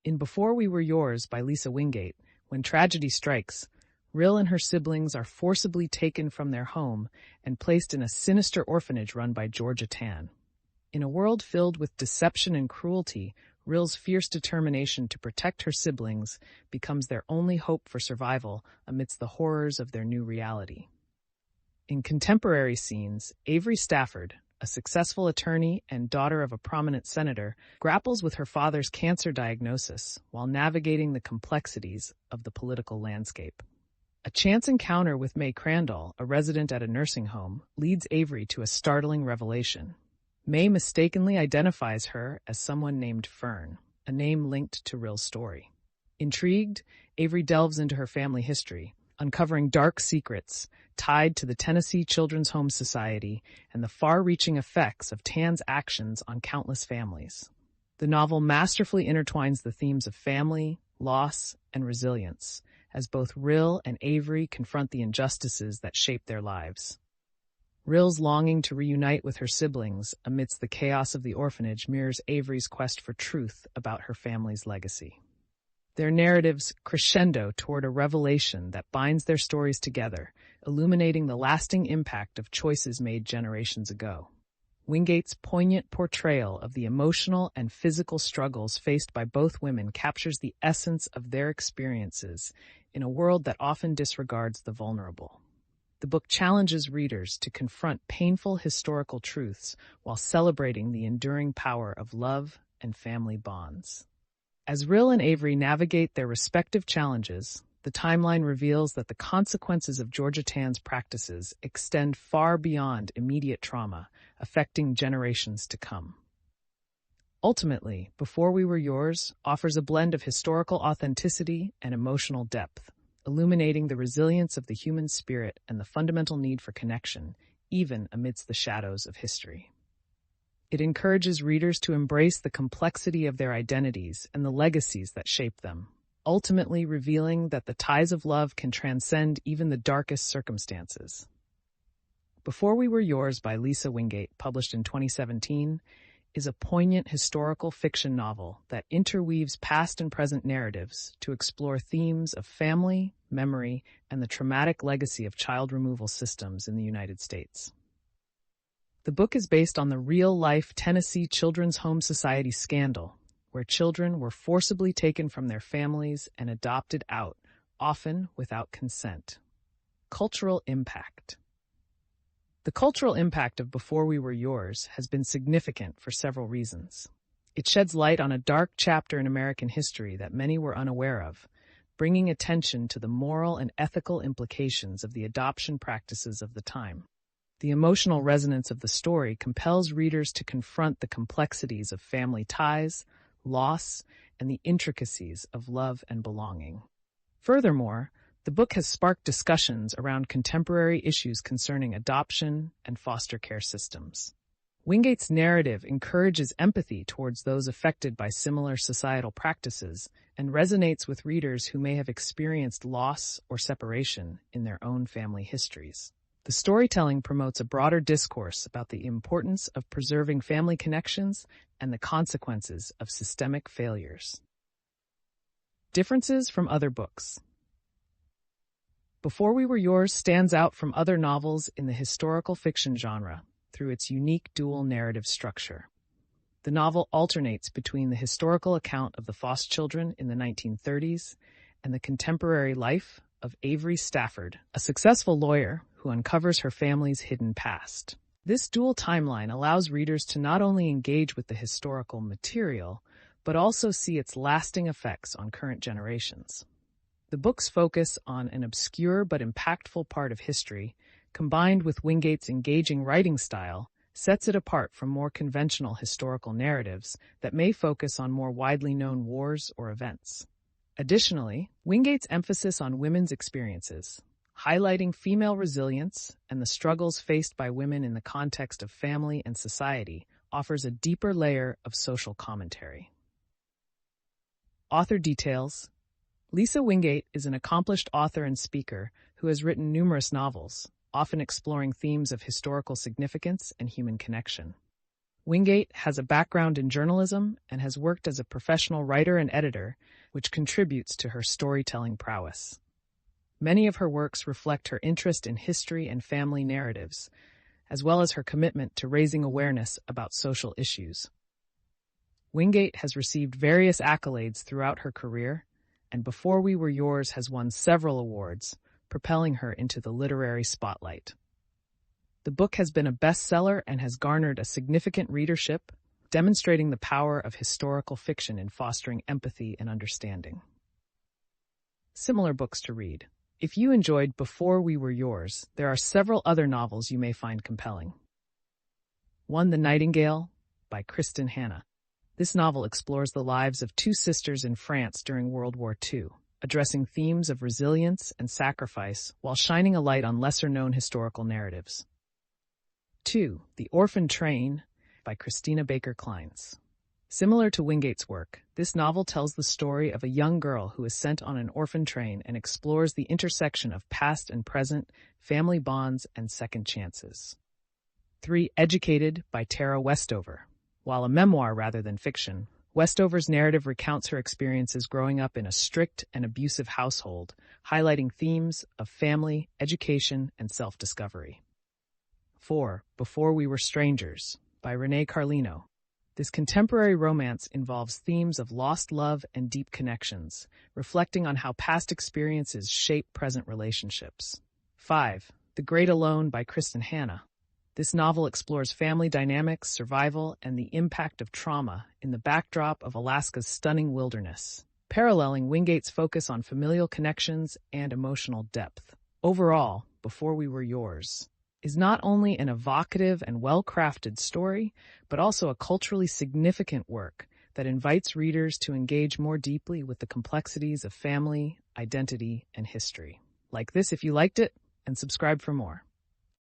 In Before We Were Yours by Lisa Wingate, when tragedy strikes, Rill and her siblings are forcibly taken from their home and placed in a sinister orphanage run by Georgia Tann. In a world filled with deception and cruelty, Rill's fierce determination to protect her siblings becomes their only hope for survival amidst the horrors of their new reality. In contemporary scenes, Avery Stafford, a successful attorney and daughter of a prominent senator, grapples with her father's cancer diagnosis while navigating the complexities of the political landscape. A chance encounter with May Crandall, a resident at a nursing home, leads Avery to a startling revelation. May mistakenly identifies her as someone named Fern, a name linked to Rill's story. Intrigued, Avery delves into her family history, uncovering dark secrets tied to the Tennessee Children's Home Society and the far-reaching effects of Tann's actions on countless families. The novel masterfully intertwines the themes of family, loss, and resilience, as both Rill and Avery confront the injustices that shape their lives. Rill's longing to reunite with her siblings amidst the chaos of the orphanage mirrors Avery's quest for truth about her family's legacy. Their narratives crescendo toward a revelation that binds their stories together, illuminating the lasting impact of choices made generations ago. Wingate's poignant portrayal of the emotional and physical struggles faced by both women captures the essence of their experiences in a world that often disregards the vulnerable. The book challenges readers to confront painful historical truths while celebrating the enduring power of love and family bonds. As Rill and Avery navigate their respective challenges, the timeline reveals that the consequences of Georgia Tann's practices extend far beyond immediate trauma, affecting generations to come. Ultimately, Before We Were Yours offers a blend of historical authenticity and emotional depth, illuminating the resilience of the human spirit and the fundamental need for connection, even amidst the shadows of history. It encourages readers to embrace the complexity of their identities and the legacies that shape them, ultimately revealing that the ties of love can transcend even the darkest circumstances. Before We Were Yours by Lisa Wingate, published in 2017, is a poignant historical fiction novel that interweaves past and present narratives to explore themes of family, memory, and the traumatic legacy of child removal systems in the United States. The book is based on the real-life Tennessee Children's Home Society scandal, where children were forcibly taken from their families and adopted out, often without consent. Cultural impact. The cultural impact of Before We Were Yours has been significant for several reasons. It sheds light on a dark chapter in American history that many were unaware of, bringing attention to the moral and ethical implications of the adoption practices of the time. The emotional resonance of the story compels readers to confront the complexities of family ties, loss, and the intricacies of love and belonging. Furthermore, the book has sparked discussions around contemporary issues concerning adoption and foster care systems. Wingate's narrative encourages empathy towards those affected by similar societal practices and resonates with readers who may have experienced loss or separation in their own family histories. The storytelling promotes a broader discourse about the importance of preserving family connections and the consequences of systemic failures. Differences from other books. Before We Were Yours stands out from other novels in the historical fiction genre through its unique dual narrative structure. The novel alternates between the historical account of the Foster children in the 1930s and the contemporary life of Avery Stafford, a successful lawyer who uncovers her family's hidden past. This dual timeline allows readers to not only engage with the historical material, but also see its lasting effects on current generations. The book's focus on an obscure but impactful part of history, combined with Wingate's engaging writing style, sets it apart from more conventional historical narratives that may focus on more widely known wars or events. Additionally, Wingate's emphasis on women's experiences, highlighting female resilience and the struggles faced by women in the context of family and society, offers a deeper layer of social commentary. Author details. Lisa Wingate is an accomplished author and speaker who has written numerous novels, often exploring themes of historical significance and human connection. Wingate has a background in journalism and has worked as a professional writer and editor, which contributes to her storytelling prowess. Many of her works reflect her interest in history and family narratives, as well as her commitment to raising awareness about social issues. Wingate has received various accolades throughout her career, and Before We Were Yours has won several awards, propelling her into the literary spotlight. The book has been a bestseller and has garnered a significant readership, demonstrating the power of historical fiction in fostering empathy and understanding. Similar books to read. If you enjoyed Before We Were Yours, there are several other novels you may find compelling. 1. The Nightingale by Kristen Hanna. This novel explores the lives of two sisters in France during World War II, addressing themes of resilience and sacrifice while shining a light on lesser-known historical narratives. 2. The Orphan Train by Christina Baker Kleins. Similar to Wingate's work, this novel tells the story of a young girl who is sent on an orphan train and explores the intersection of past and present, family bonds, and second chances. 3. Educated by Tara Westover. While a memoir rather than fiction, Westover's narrative recounts her experiences growing up in a strict and abusive household, highlighting themes of family, education, and self-discovery. 4. Before We Were Strangers by Renee Carlino. This contemporary romance involves themes of lost love and deep connections, reflecting on how past experiences shape present relationships. 5. The Great Alone by Kristen Hanna. This novel explores family dynamics, survival, and the impact of trauma in the backdrop of Alaska's stunning wilderness, paralleling Wingate's focus on familial connections and emotional depth. Overall, Before We Were Yours is not only an evocative and well-crafted story, but also a culturally significant work that invites readers to engage more deeply with the complexities of family, identity, and history. Like this if you liked it, and subscribe for more.